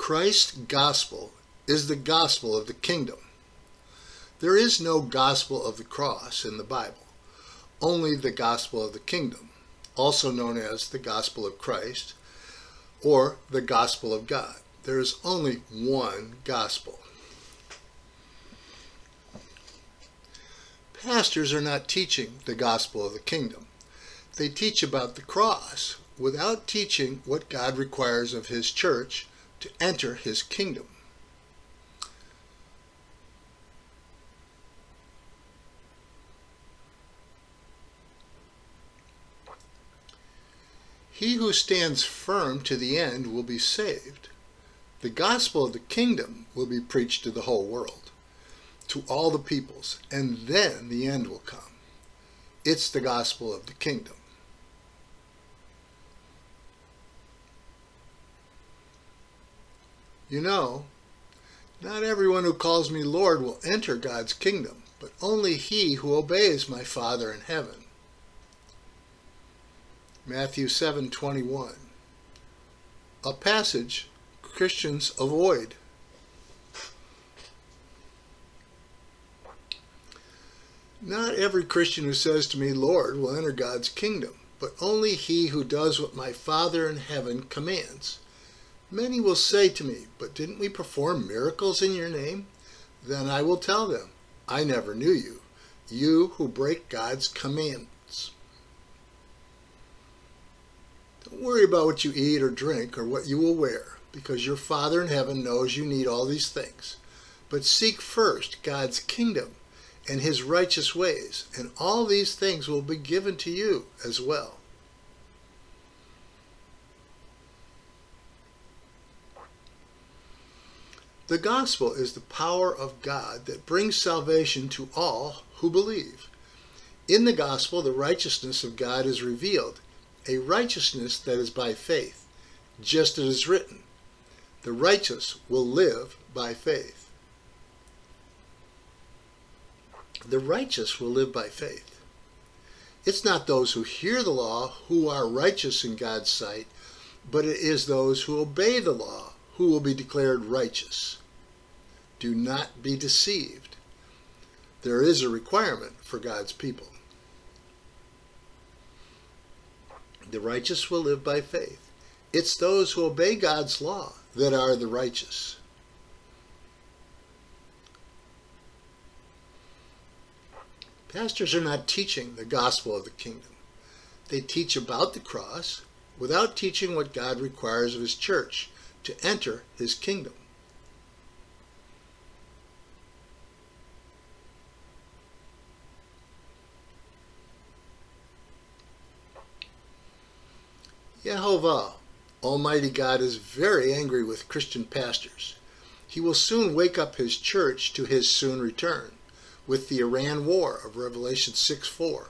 Christ's gospel is the gospel of the kingdom. There is no gospel of the cross in the Bible, only the gospel of the kingdom, also known as the gospel of Christ or the gospel of God. There is only one gospel. Pastors are not teaching the gospel of the kingdom. They teach about the cross without teaching what God requires of His church to enter His kingdom. He who stands firm to the end will be saved. The gospel of the kingdom will be preached to the whole world, to all the peoples, and then the end will come. It's the gospel of the kingdom. You know, not everyone who calls me Lord will enter God's kingdom, but only he who obeys my Father in heaven. Matthew 7:21, a passage Christians avoid. Not every Christian who says to me, Lord, will enter God's kingdom, but only he who does what my Father in heaven commands. Many will say to me, but didn't we perform miracles in your name? Then I will tell them, I never knew you, you who break God's commandments. Don't worry about what you eat or drink or what you will wear, because your Father in heaven knows you need all these things. But seek first God's kingdom and His righteous ways, and all these things will be given to you as well. The gospel is the power of God that brings salvation to all who believe. In the gospel, the righteousness of God is revealed, a righteousness that is by faith, just as it is written, the righteous will live by faith. The righteous will live by faith. It's not those who hear the law who are righteous in God's sight, but it is those who obey the law who will be declared righteous. Do not be deceived. There is a requirement for God's people. The righteous will live by faith. It's those who obey God's law that are the righteous. Pastors are not teaching the gospel of the kingdom. They teach about the cross without teaching what God requires of His church to enter His kingdom. Yehovah, Almighty God, is very angry with Christian pastors. He will soon wake up His church to His soon return with the Iran War of Revelation 6:4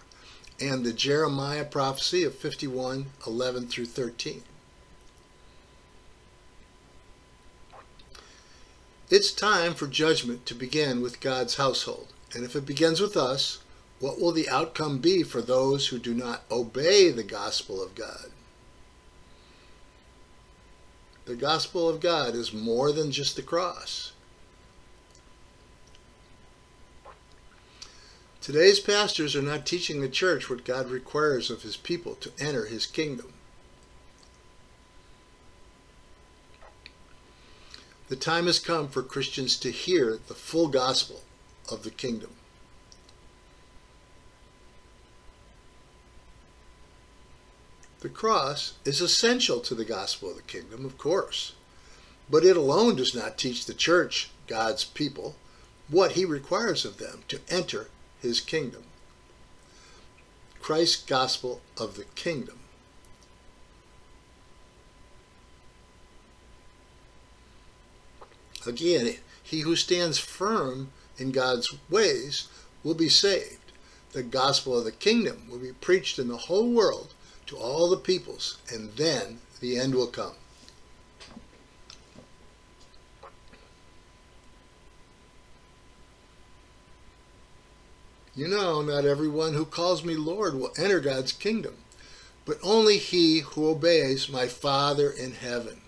and the Jeremiah prophecy of 51:11 through 13. It's time for judgment to begin with God's household, and if it begins with us, what will the outcome be for those who do not obey the gospel of God? The gospel of God is more than just the cross. Today's pastors are not teaching the church what God requires of His people to enter His kingdom. The time has come for Christians to hear the full gospel of the kingdom. The cross is essential to the gospel of the kingdom, of course, but it alone does not teach the church, God's people, what He requires of them to enter His kingdom. Christ's gospel of the kingdom. Again, he who stands firm in God's ways will be saved. The gospel of the kingdom will be preached in the whole world to all the peoples, and then the end will come. You know, not everyone who calls me Lord will enter God's kingdom, but only he who obeys my Father in heaven.